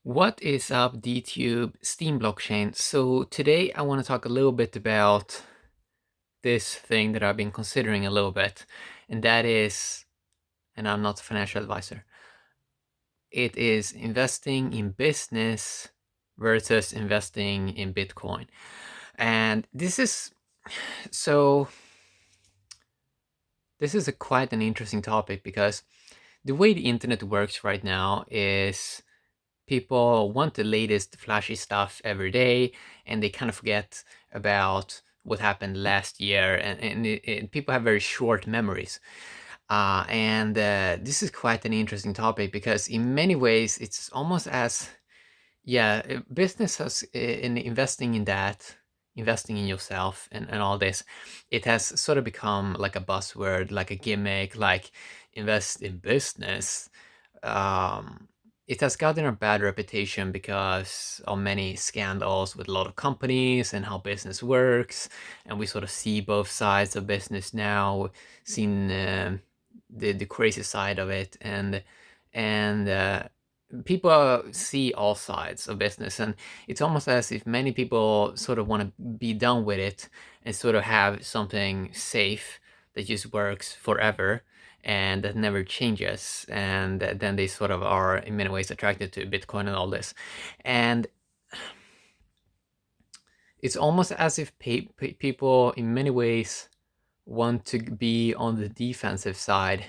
What is up, DTube Steam blockchain? So today I want to talk a little bit about this thing that I've been considering a little bit, and that is, and I'm not a financial advisor, it is investing in business versus investing in Bitcoin. And so this is quite an interesting topic because the way the internet works right now is people want the latest flashy stuff every day, and they kind of forget about what happened last year, and people have very short memories. And this is quite an interesting topic because in many ways it's almost as, yeah, business has in investing in that, investing in yourself and all this, it has sort of become like a buzzword, like a gimmick, like invest in business. um, it has gotten a bad reputation because of many scandals with a lot of companies and how business works, and we sort of see both sides of business now, seen the crazy side of it, and people see all sides of business, and it's almost as if many people sort of want to be done with it and sort of have something safe that just works forever and that never changes, and then they sort of are in many ways attracted to Bitcoin and all this. And it's almost as if people in many ways want to be on the defensive side.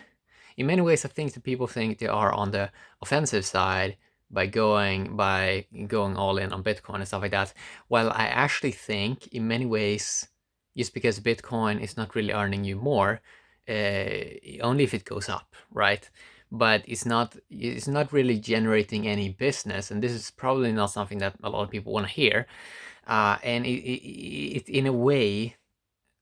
In many ways, I think that people think they are on the offensive side by going all in on Bitcoin and stuff like that. While I actually think, in many ways, just because Bitcoin is not really earning you more, only if it goes up, right? But it's not really generating any business, and this is probably not something that a lot of people want to hear. And it in a way,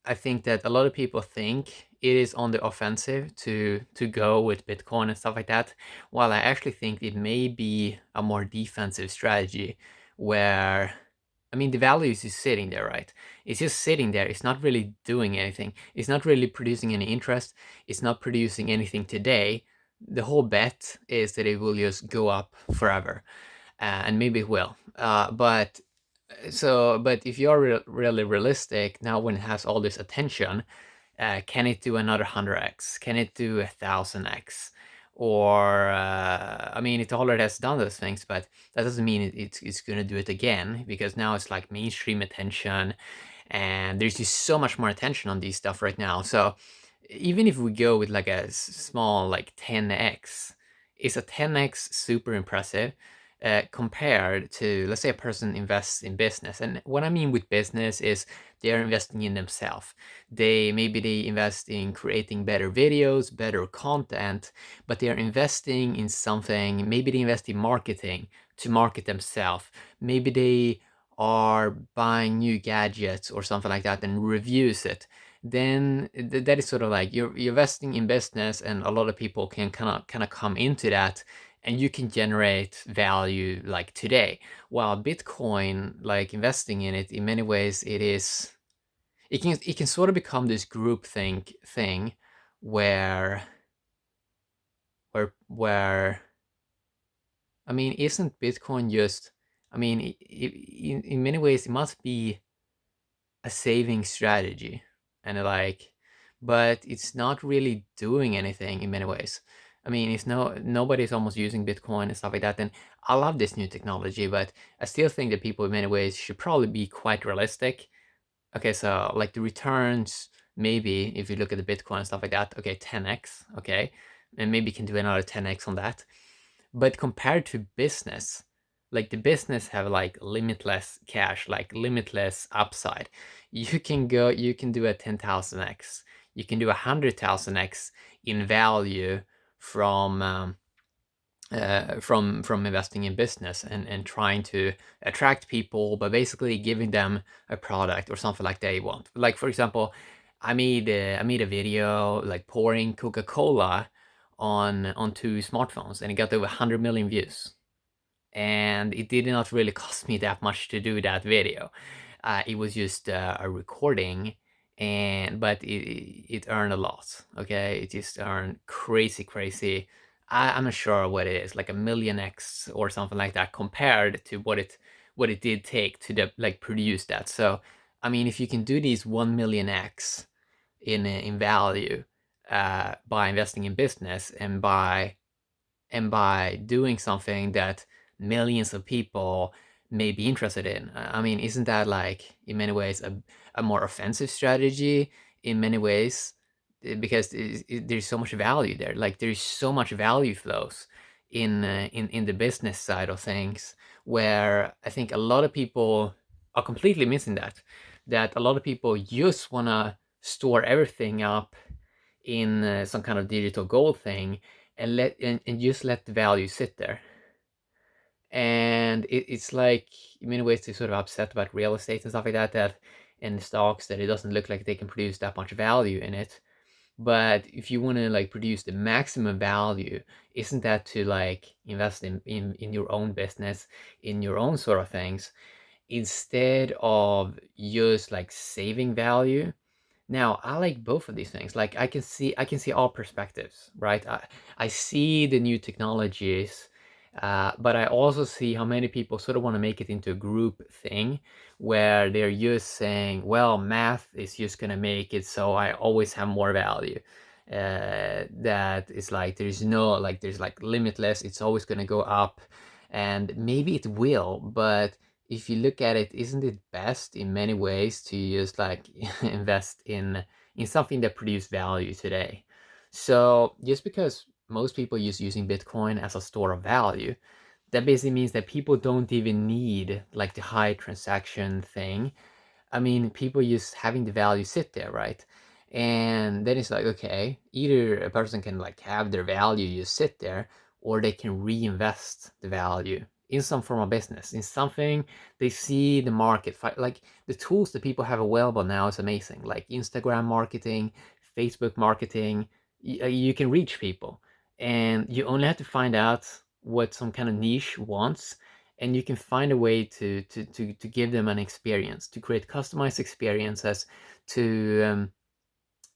I think that a lot of people think it is on the offensive to go with Bitcoin and stuff like that, while I actually think it may be a more defensive strategy where, I mean, the value is just sitting there, right? It's just sitting there. It's not really doing anything. It's not really producing any interest. It's not producing anything today. The whole bet is that it will just go up forever, and maybe it will. But if you're really realistic, now when it has all this attention, can it do another 100x? Can it do 1000x? Or, I mean, it already has done those things, but that doesn't mean it's going to do it again, because now it's like mainstream attention, and there's just so much more attention on these stuff right now. So even if we go with like a small, like 10x, is a 10x super impressive? Compared to, let's say, a person invests in business. And what I mean with business is they are investing in themselves. Maybe they invest in creating better videos, better content, but they are investing in something. Maybe they invest in marketing to market themselves. Maybe they are buying new gadgets or something like that and reviews it. Then that is sort of like you're investing in business, and a lot of people can kind of come into that, and you can generate value like today. While Bitcoin, like investing in it, in many ways, it can sort of become this groupthink thing where where I mean, isn't Bitcoin just, I mean, in many ways it must be a saving strategy, and like, but it's not really doing anything in many ways. I mean, it's nobody's almost using Bitcoin and stuff like that, and I love this new technology, but I still think that people in many ways should probably be quite realistic. Okay, so like the returns, maybe if you look at the Bitcoin and stuff like that, okay, 10x, okay, and maybe you can do another 10x on that. But compared to business, like the business have like limitless cash, like limitless upside. You can do a 10,000x, you can do 100,000x in value from from investing in business, and trying to attract people by basically giving them a product or something like they want. Like, for example, I made a video like pouring Coca-Cola onto smartphones, and it got over 100 million views, and it did not really cost me that much to do that video. It was just a recording, but it earned a lot. Okay, it just earned crazy I'm not sure what it is, like a million X or something like that, compared to what it did take to like produce that. So, I mean, if you can do these 1 million X in value by investing in business and by doing something that millions of people may be interested in. I mean, isn't that like in many ways a more offensive strategy in many ways? Because there's so much value there. Like there's so much value flows in the business side of things, where I think a lot of people are completely missing that. That a lot of people just wanna store everything up in some kind of digital gold thing and and just let the value sit there. And it's like in many ways they're sort of upset about real estate and stuff like that, that in stocks that it doesn't look like they can produce that much value in it. But if you want to like produce the maximum value, isn't that to like invest in your own business, in your own sort of things, instead of just like saving value? Now, I like both of these things. Like I can see all perspectives, right? I see the new technologies, but I also see how many people sort of want to make it into a group thing where they're just saying, well, math is just gonna make it so I always have more value. That is like there's like limitless, it's always gonna go up. And maybe it will, but if you look at it, isn't it best in many ways to just like invest in something that produce value today? So just because most people use using Bitcoin as a store of value, that basically means that people don't even need like the high transaction thing. I mean, people just having the value sit there, right? And then it's like, okay, either a person can like have their value just sit there, or they can reinvest the value in some form of business, in something they see the market. Like the tools that people have available now is amazing, like Instagram marketing, Facebook marketing. You can reach people, and you only have to find out what some kind of niche wants, and you can find a way to give them an experience, to create customized experiences, to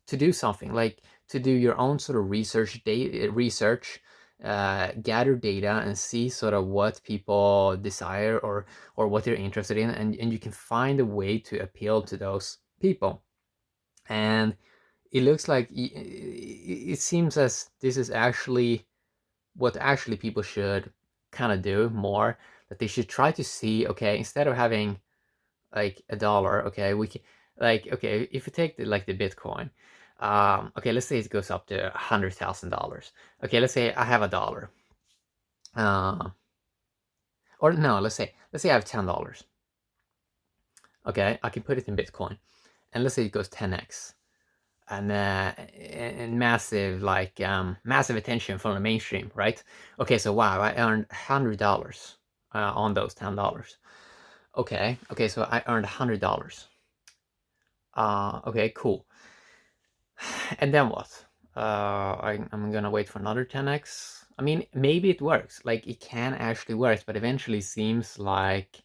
to do something like to do your own sort of research, gather data and see sort of what people desire or what they're interested in, and you can find a way to appeal to those people. And it looks like it seems as this is actually what actually people should kind of do more, that they should try to see, okay, instead of having like a dollar, okay, we can like, okay, if you take like the Bitcoin, okay, let's say it goes up to $100,000. Okay, let's say I have a dollar, uh, or no, let's say I have $10. Okay, I can put it in Bitcoin, and let's say it goes 10x. And massive like massive attention from the mainstream, right? Okay, so wow, I earned $100 on those $10. Okay, so I earned $100. Okay, cool. And then what? I'm gonna wait for another 10x. I mean, maybe it works. Like it can actually work, but eventually seems like,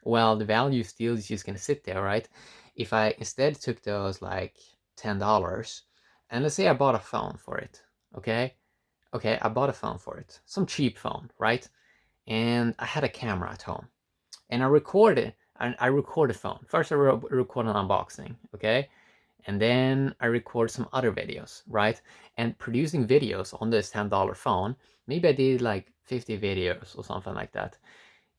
well, the value still is just gonna sit there, right? If I instead took those like $10, and let's say I bought a phone for it, okay? Okay, I bought a phone for it, some cheap phone, right? And I had a camera at home, and I record the phone. First, I record an unboxing, okay? And then I record some other videos, right? And producing videos on this $10 phone, maybe I did like 50 videos or something like that.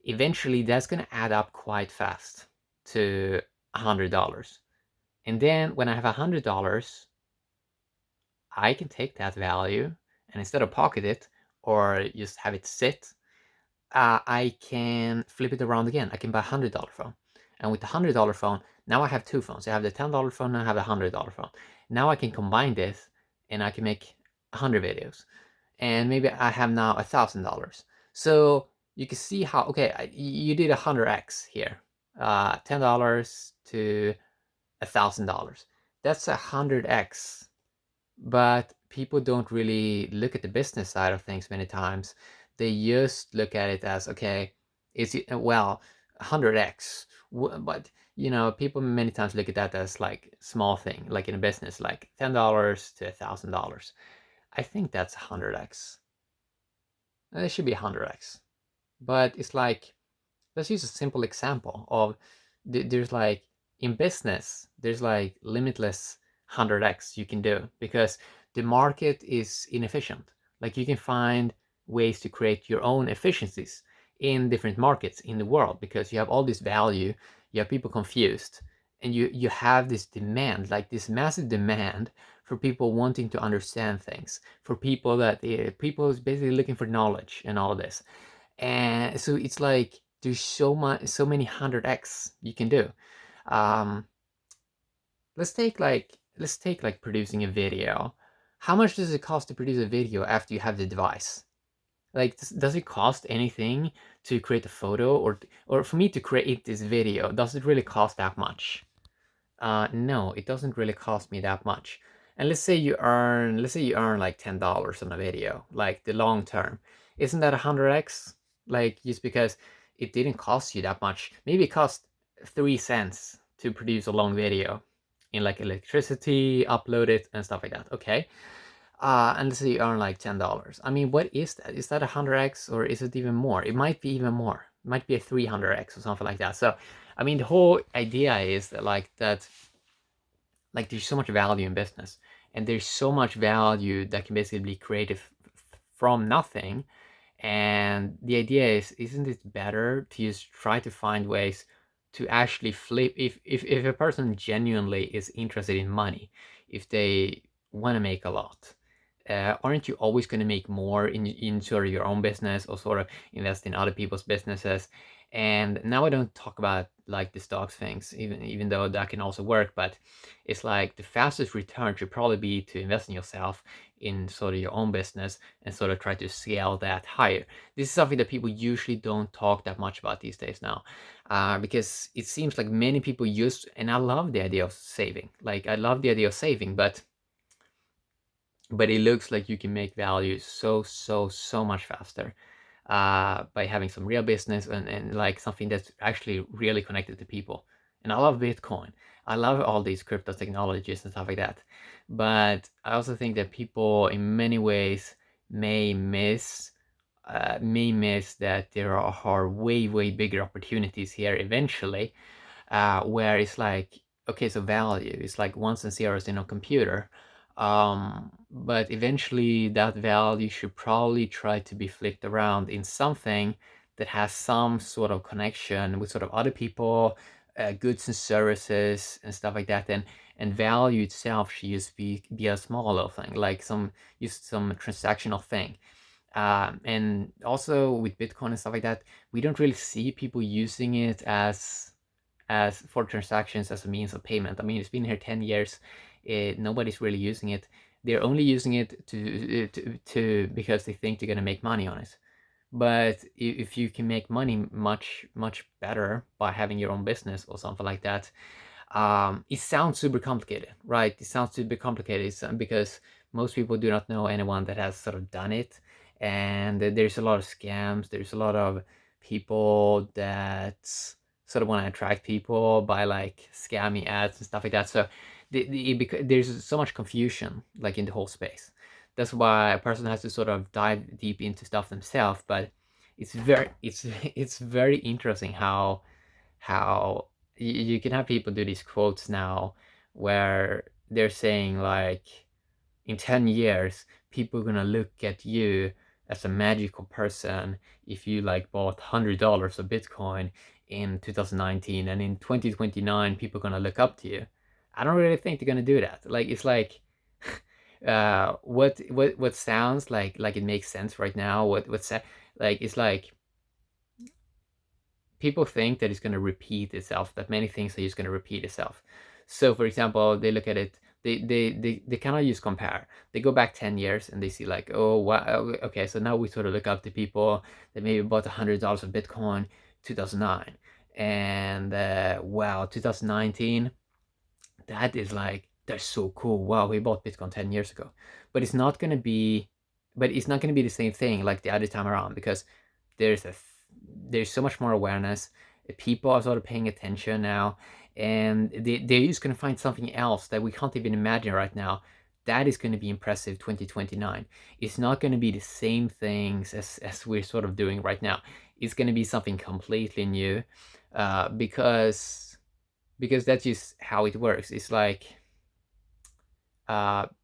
Eventually, that's gonna add up quite fast to $100. And then when I have $100, I can take that value and instead of pocket it or just have it sit, I can flip it around again. I can buy $100 phone. And with the $100 phone, now I have two phones. I have the $10 phone and I have the $100 phone. Now I can combine this and I can make 100 videos. And maybe I have now $1,000. So you can see how, okay, you did 100x here. $10 to $1,000. That's 100x, but people don't really look at the business side of things many times. They just look at it as, okay, it's well 100x, but you know, people many times look at that as like small thing, like in a business, like $10 to $1,000. I think that's 100x. it should be 100x. But it's like, let's use a simple example of there's like in business, there's like limitless 100x you can do because the market is inefficient. Like you can find ways to create your own efficiencies in different markets in the world because you have all this value, you have people confused, and you have this demand, like this massive demand for people wanting to understand things, for people that people is basically looking for knowledge and all of this. And so it's like there's so many 100x you can do. um let's take like producing a video. How much does it cost to produce a video after you have the device? Like, does it cost anything to create a photo, or for me to create this video, does it really cost that much? No, it doesn't really cost me that much. And let's say you earn like $10 on a video, like the long term. Isn't that 100x? Like just because it didn't cost you that much. Maybe it cost 3 cents to produce a long video in like electricity, upload it and stuff like that. Okay. And let's say you earn like $10. I mean, what is that? Is that 100x or is it even more? It might be even more. It might be a 300x or something like that. So, I mean, the whole idea is that like there's so much value in business, and there's so much value that can basically be created from nothing. And the idea is, isn't it better to just try to find ways to actually flip if a person genuinely is interested in money, if they want to make a lot, aren't you always going to make more in sort of your own business or sort of invest in other people's businesses? And now I don't talk about like the stocks things, even though that can also work, but it's like the fastest return should probably be to invest in yourself in sort of your own business and sort of try to scale that higher. This is something that people usually don't talk that much about these days now, because it seems like many people use, and I love the idea of saving. Like I love the idea of saving, but it looks like you can make value so much faster by having some real business and like something that's actually really connected to people. And I love Bitcoin. I love all these crypto technologies and stuff like that. But I also think that people in many ways may miss that there are way bigger opportunities here eventually, where it's like, okay, so value is like ones and zeros in a computer. But eventually that value should probably try to be flipped around in something that has some sort of connection with sort of other people, goods and services and stuff like that. And value itself should just be a small little thing, like some transactional thing. And also with Bitcoin and stuff like that, we don't really see people using it as for transactions as a means of payment. I mean, it's been here 10 years. Nobody's really using it. They're only using it to because they think they're going to make money on it. But if you can make money much better by having your own business or something like that, it sounds super complicated, right? It sounds super complicated because most people do not know anyone that has sort of done it, and there's a lot of scams. There's a lot of people that sort of want to attract people by like scammy ads and stuff like that. So there's so much confusion like in the whole space. That's why a person has to sort of dive deep into stuff themselves. But it's very interesting how you can have people do these quotes now where they're saying like, in 10 years people are gonna look at you as a magical person if you like bought $100 of Bitcoin in 2019, and in 2029 people are gonna look up to you. I don't really think they're gonna do that. Like it's like what sounds like it makes sense right now, like it's like people think that it's going to repeat itself, that many things are just going to repeat itself. So for example, they look at it, they cannot use compare. They go back 10 years and they see like, oh wow, okay, so now we sort of look up to people that maybe bought $100 of Bitcoin 2009, and wow, 2019, that is like, that's so cool. Wow, we bought Bitcoin 10 years ago. But it's not going to be, but it's not going to be the same thing like the other time around, because there's a there's so much more awareness. People are sort of paying attention now, and they're just going to find something else that we can't even imagine right now that is going to be impressive 2029. It's not going to be the same things as we're sort of doing right now. It's going to be something completely new, because that's just how it works. It's like,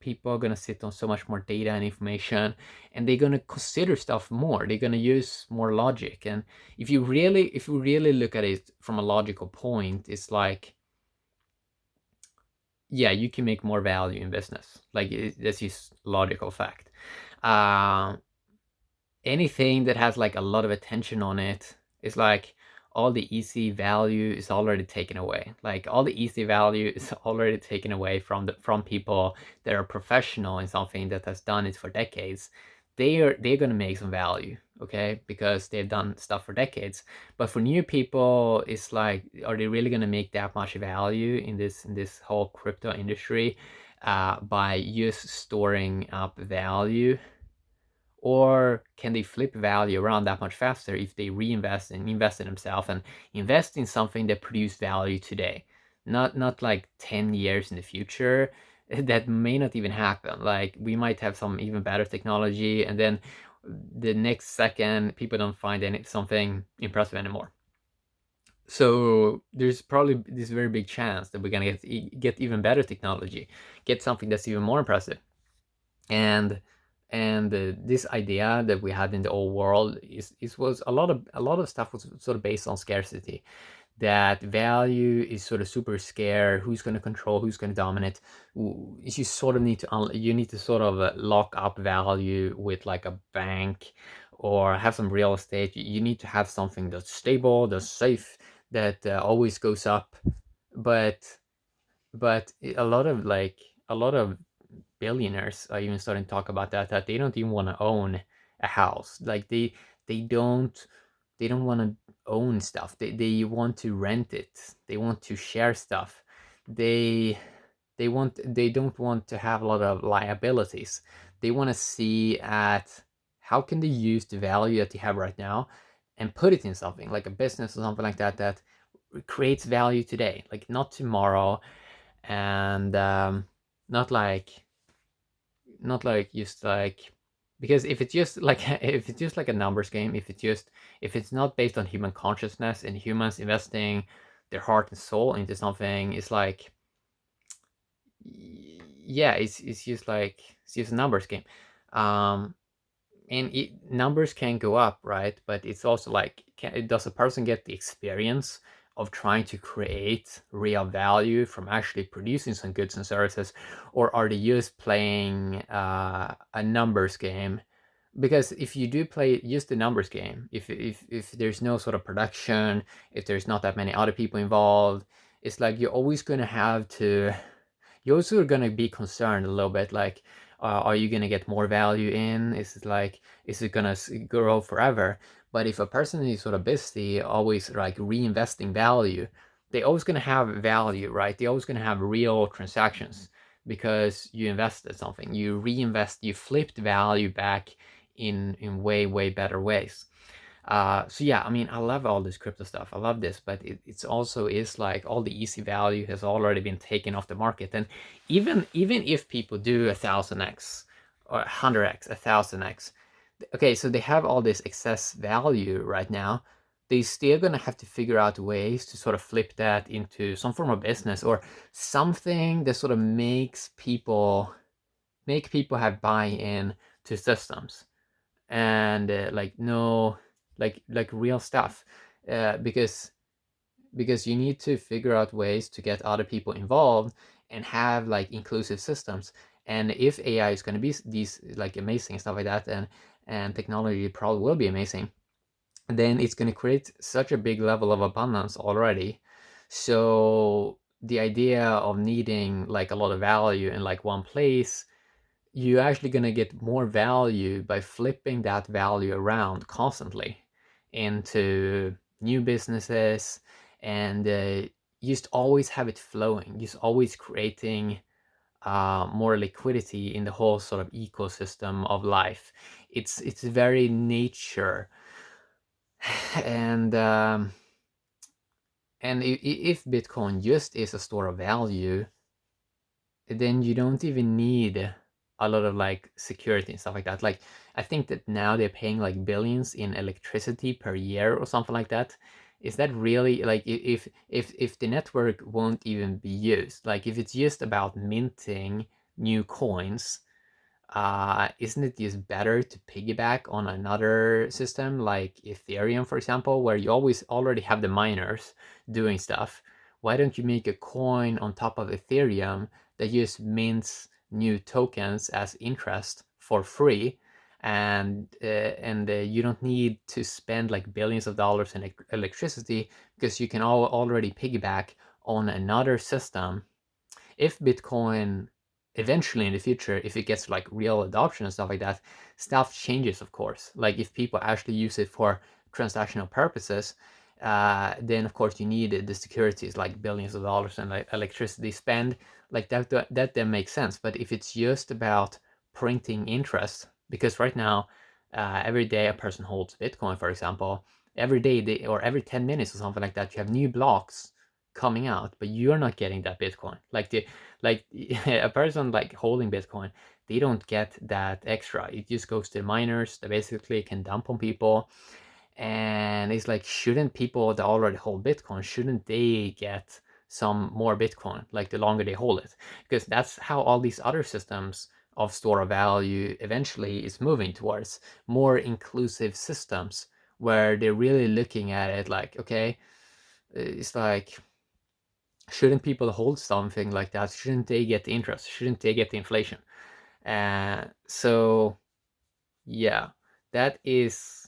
people are going to sit on so much more data and information, and they're going to consider stuff more. They're going to use more logic. And if you really look at it from a logical point, it's like, yeah, you can make more value in business. Like, that's just logical fact. uh, Anything that has like a lot of attention on it is like, all the easy value is already taken away. Like, all the easy value is already taken away from people that are professional in something that has done it for decades. They're gonna make some value, okay, because they've done stuff for decades. But for new people, it's like, are they really gonna make that much value in this whole crypto industry, by just storing up value? Or can they flip value around that much faster if they reinvest and invest in themselves and invest in something that produce value today? Not like 10 years in the future. That may not even happen. Like, we might have some even better technology, and then the next second people don't find something impressive anymore. So there's probably this very big chance that we're gonna get even better technology, get something that's even more impressive. And this idea that we had in the old world is was a lot of stuff was sort of based on scarcity. That value is sort of super scarce. Who's going to control, who's going to dominate? You sort of need to you need to sort of lock up value with like a bank, or have some real estate. You need to have something that's stable, that's safe, that always goes up. But a lot of billionaires are even starting to talk about that they don't even want to own a house. Like, they don't want to own stuff. They want to rent it. They want to share stuff. They don't want to have a lot of liabilities. They want to see at how can they use the value that they have right now and put it in something like a business or something like that, that creates value today, like not tomorrow. And not like not like just like, because if it's just like if it's just like a numbers game, if it's not based on human consciousness and humans investing their heart and soul into something, it's like, yeah, it's just a numbers game. um and numbers can go up, right? But it's also like, does a person get the experience of trying to create real value from actually producing some goods and services, or are they just playing a numbers game? Because if you do play just the numbers game, if there's no sort of production, if there's not that many other people involved, it's like you're always going to have to you're also going to be concerned a little bit, like, are you going to get more value in? Is it going to grow forever? But if a person is sort of busy always like reinvesting value, they're always going to have value, right? They're always going to have real transactions, because you invested something, you reinvest, you flipped value back in way better ways. So yeah, I mean, I love all this crypto stuff. I love this, but it's also is like all the easy value has already been taken off the market. And even if people do 1,000x or 100x, 1,000x, okay, so they have all this excess value right now. They still gonna have to figure out ways to sort of flip that into some form of business, or something that sort of make people have buy-in to systems, and like, no, like real stuff. Because you need to figure out ways to get other people involved and have like inclusive systems. And if AI is going to be these like amazing stuff like that, and technology probably will be amazing, then it's going to create such a big level of abundance already. So the idea of needing like a lot of value in like one place, you're actually going to get more value by flipping that value around constantly into new businesses. And just always have it flowing, just always creating more liquidity in the whole sort of ecosystem of life. It's very nature. and if Bitcoin just is a store of value, then you don't even need a lot of like security and stuff like that. Like I think that now they're paying like billions in electricity per year or something like that. Is that really like if the network won't even be used, like if it's just about minting new coins, isn't it just better to piggyback on another system like Ethereum, for example, where you always already have the miners doing stuff? Why don't you make a coin on top of Ethereum that just mints new tokens as interest for free? And you don't need to spend like billions of dollars in electricity because you can already piggyback on another system. If Bitcoin eventually in the future, if it gets like real adoption and stuff like that, stuff changes, of course. Like if people actually use it for transactional purposes, then of course you need the securities like billions of dollars and like electricity spend, like that then makes sense. But if it's just about printing interest, because right now, every day a person holds Bitcoin, for example, every day or every 10 minutes or something like that, you have new blocks coming out, but you're not getting that Bitcoin. Like a person like holding Bitcoin, they don't get that extra. It just goes to miners that basically can dump on people. And it's like, shouldn't people that already hold Bitcoin, shouldn't they get some more Bitcoin, like the longer they hold it? Because that's how all these other systems of store of value eventually is moving towards more inclusive systems where they're really looking at it like, okay, it's like, shouldn't people hold something like that? Shouldn't they get the interest? Shouldn't they get the inflation? So yeah, that is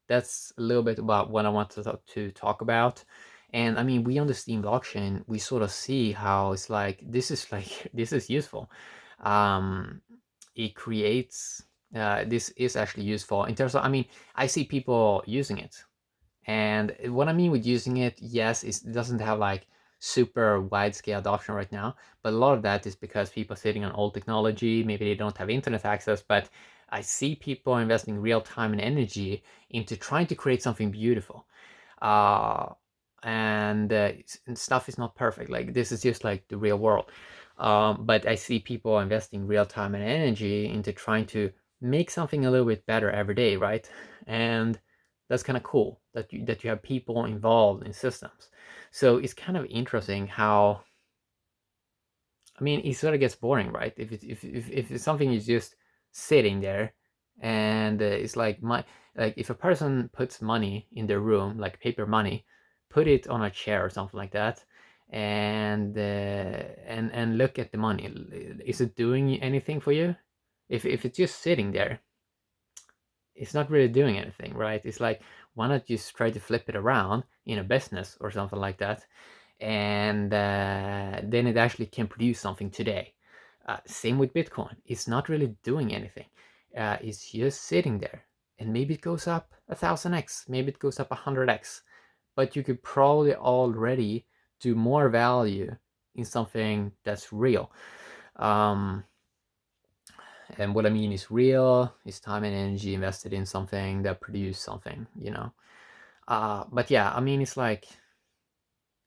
that's a little bit about what I want to talk about. And I mean, we on the Steam blockchain, we sort of see how it's like this is like this is useful. Um, it creates this is actually useful in terms of, I mean, I see people using it. And what I mean with using it, yes, it doesn't have like super wide scale adoption right now, but a lot of that is because people are sitting on old technology, maybe they don't have internet access, but I see people investing real time and energy into trying to create something beautiful. Uh, and stuff is not perfect. Like this is just like the real world. But I see people investing real time and energy into trying to make something a little bit better every day, right? And that's kind of cool that you have people involved in systems. So it's kind of interesting how, I mean, it sort of gets boring, right? If it's something is just sitting there, and it's like like if a person puts money in their room, like paper money, put it on a chair or something like that, and look at the money. Is it doing anything for you? If it's just sitting there, it's not really doing anything, right? It's like, why not just try to flip it around in a business or something like that, and then it actually can produce something today. Same with Bitcoin. It's not really doing anything. It's just sitting there, and maybe it goes up 1,000x, maybe it goes up 100x, but you could probably already do more value in something that's real. Um, and what I mean is real, is time and energy invested in something that produce something, you know. But yeah, I mean, it's like,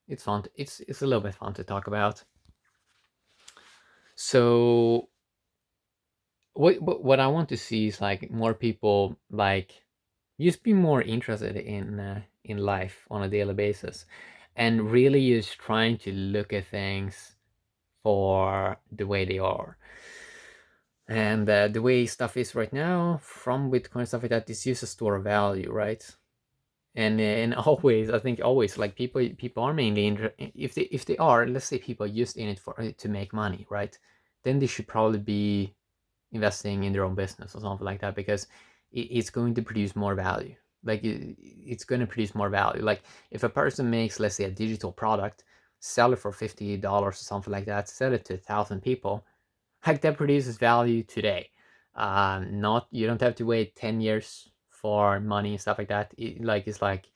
it's fun. It's a little bit fun to talk about. So what I want to see is like more people like just be more interested in life on a daily basis, and really just trying to look at things for the way they are. And the way stuff is right now, from Bitcoin stuff like that, is just a store of value, right? And always, I think always, like people are mainly if they are, let's say people are just in it for to make money, right? Then they should probably be investing in their own business or something like that, because it's going to produce more value. Like it's going to produce more value. Like if a person makes, let's say, a digital product, sell it for $50 or something like that, sell it to 1,000 people, like that produces value today. Not, you don't have to wait 10 years for money and stuff like that. It's like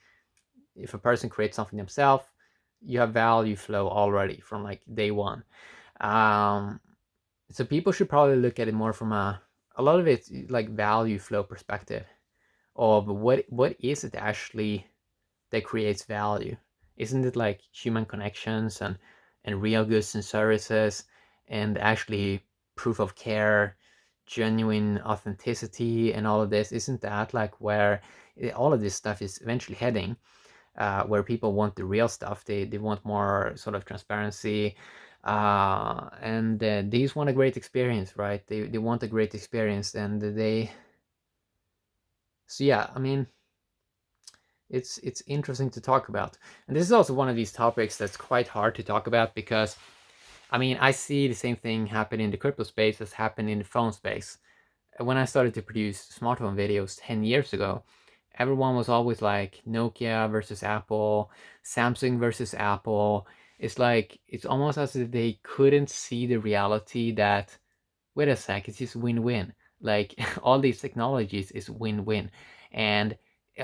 if a person creates something themselves, you have value flow already from like day one. Um, so people should probably look at it more from a lot of it's like value flow perspective of what is it actually that creates value. Isn't it like human connections and real goods and services, and actually proof of care, genuine authenticity, and all of this, isn't that like where all of this stuff is eventually heading? Where people want the real stuff. They want more sort of transparency, and they just want a great experience, right? They want a great experience, and they. So yeah, I mean, it's interesting to talk about, and this is also one of these topics that's quite hard to talk about because, I mean, I see the same thing happen in the crypto space as happened in the phone space. When I started to produce smartphone videos 10 years ago, everyone was always like Nokia versus Apple, Samsung versus Apple. It's like, it's almost as if they couldn't see the reality that, wait a sec, it's just win-win. Like all these technologies is win-win. And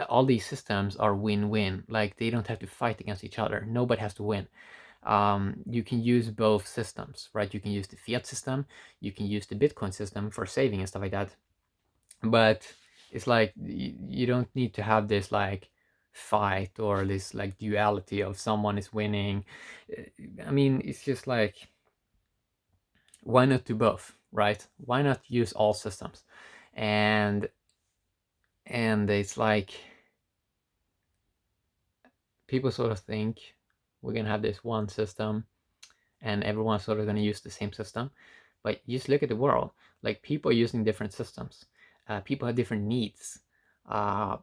all these systems are win-win. Like they don't have to fight against each other. Nobody has to win. You can use both systems, right? You can use the fiat system, you can use the Bitcoin system for saving and stuff like that. But it's like you don't need to have this like fight or this like duality of someone is winning. I mean, it's just like, why not do both, right? Why not use all systems? And it's like people sort of think we're gonna have this one system and everyone's sort of going to use the same system. But you just look at the world, like people are using different systems. People have different needs. Uh,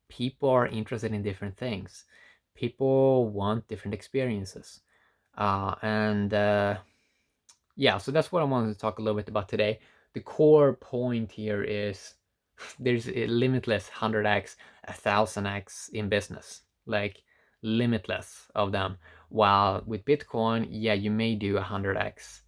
People are interested in different things. People want different experiences. And yeah, so that's what I wanted to talk a little bit about today. The core point here is there's a limitless 100x, 1000x in business, like limitless of them. While with Bitcoin, yeah, you may do 100x,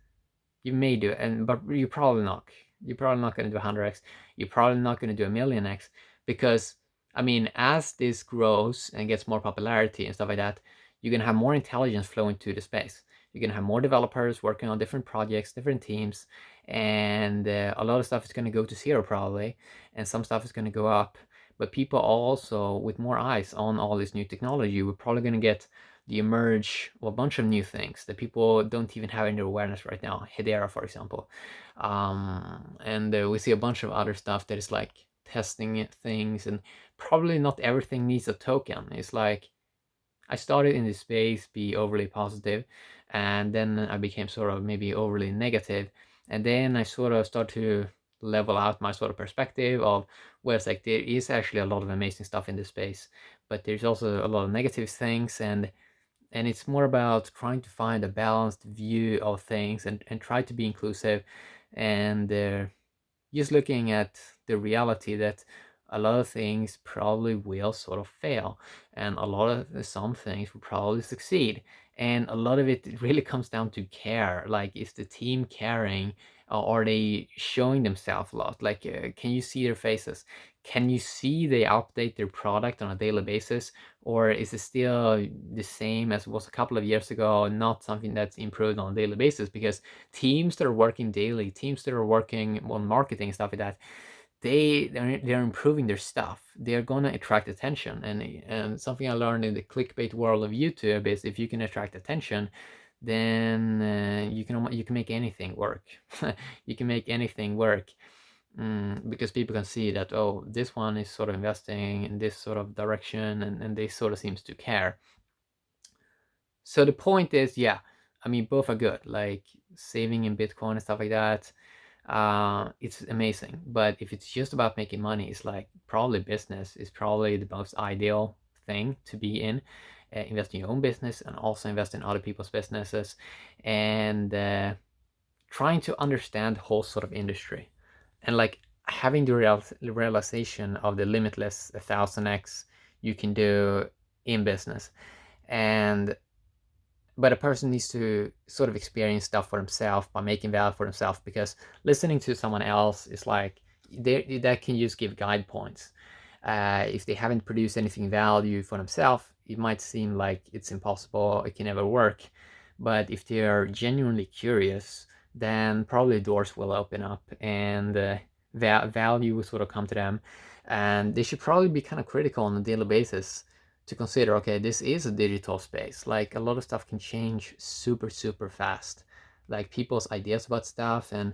you may do it, but you're probably not. You're probably not going to do 100x. You're probably not going to do a million x because, I mean, as this grows and gets more popularity and stuff like that, you're going to have more intelligence flowing to the space. You're going to have more developers working on different projects, different teams, and a lot of stuff is going to go to zero probably, and some stuff is going to go up. But people also, with more eyes on all this new technology, we're probably going to get the emerge of a bunch of new things that people don't even have in their awareness right now. Hedera, for example. And we see a bunch of other stuff that is like testing things, and probably not everything needs a token. It's like I started in this space, be overly positive, and then I became sort of maybe overly negative, and then I sort of start to level out my sort of perspective of where it's like there is actually a lot of amazing stuff in this space, but there's also a lot of negative things, and it's more about trying to find a balanced view of things and try to be inclusive, and just looking at the reality that a lot of things probably will sort of fail, and a lot of some things will probably succeed, and a lot of it really comes down to care. Like, is the team caring? Are they showing themselves a lot? Like, can you see their faces? Can you see they update their product on a daily basis, or is it still the same as it was a couple of years ago, not something that's improved on a daily basis? Because teams that are working daily, teams that are working on marketing and stuff like that, they're improving their stuff. They're gonna attract attention, and something I learned in the clickbait world of YouTube is if you can attract attention, then you can make anything work. You can make anything work. Because people can see that, oh, this one is sort of investing in this sort of direction, and they sort of seems to care. So the point is, yeah, I mean, both are good. Like saving in Bitcoin and stuff like that, it's amazing. But if it's just about making money, it's like probably business is probably the most ideal thing to be in. Invest in your own business and also invest in other people's businesses, and trying to understand the whole sort of industry, and like having the realization of the limitless 1000x you can do in business. And but a person needs to sort of experience stuff for himself by making value for himself, because listening to someone else is like that can just give guide points. If they haven't produced anything value for themselves, it might seem like it's impossible, it can never work. But if they are genuinely curious, then probably doors will open up, and value will sort of come to them. And they should probably be kind of critical on a daily basis to consider, okay, this is a digital space. Like a lot of stuff can change super, super fast. like people's ideas about stuff and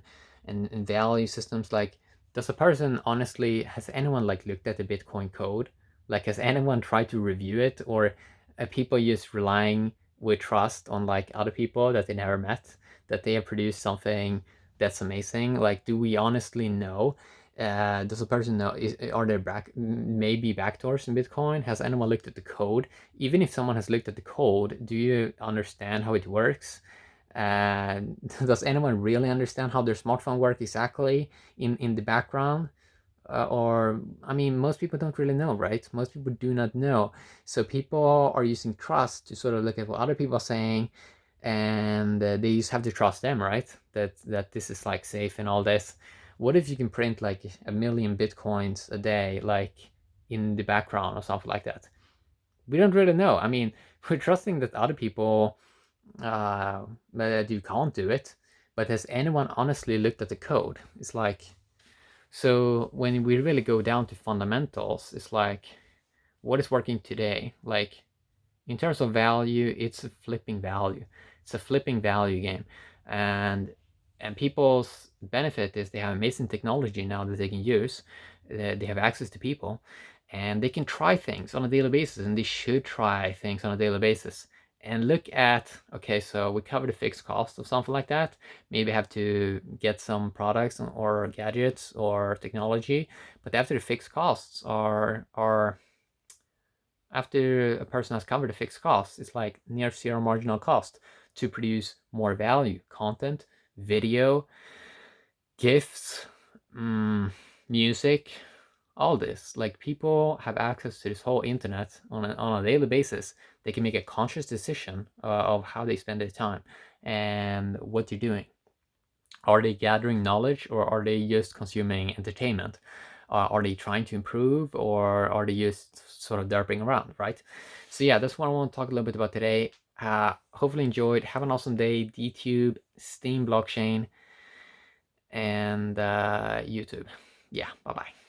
value systems. Like, does a person honestly, has anyone like looked at the Bitcoin code? Like, has anyone tried to review it, or are people just relying with trust on like other people that they never met, that they have produced something that's amazing? Like, do we honestly know? Does a person know? Are there maybe backdoors in Bitcoin? Has anyone looked at the code? Even if someone has looked at the code, do you understand how it works? Does anyone really understand how their smartphone works exactly in the background? Or, I mean, most people don't really know, right? Most people do not know. So people are using trust to sort of look at what other people are saying, and they just have to trust them, right? That this is like safe and all this. What if you can print like 1 million bitcoins a day, like in the background or something like that? We don't really know. I mean, we're trusting that other people that you can't do it, but has anyone honestly looked at the code? It's like, so when we really go down to fundamentals, it's like, what is working today? Like, in terms of value, it's a flipping value. It's a flipping value game, and people's benefit is they have amazing technology now that they can use. They have access to people, and they can try things on a daily basis, and they should try things on a daily basis. And look at, okay, so we cover the fixed cost of something like that. Maybe have to get some products or gadgets or technology, but after the fixed costs are after a person has covered the fixed costs, it's like near zero marginal cost to produce more value, content, video, gifts, music, all this. Like, people have access to this whole internet on a daily basis. They can make a conscious decision of how they spend their time and what they're doing. Are they gathering knowledge, or are they just consuming entertainment? Are they trying to improve, or are they just sort of derping around, right? So yeah, that's what I want to talk a little bit about today. Hopefully enjoyed. Have an awesome day. DTube, Steam blockchain, and YouTube. Yeah, bye bye.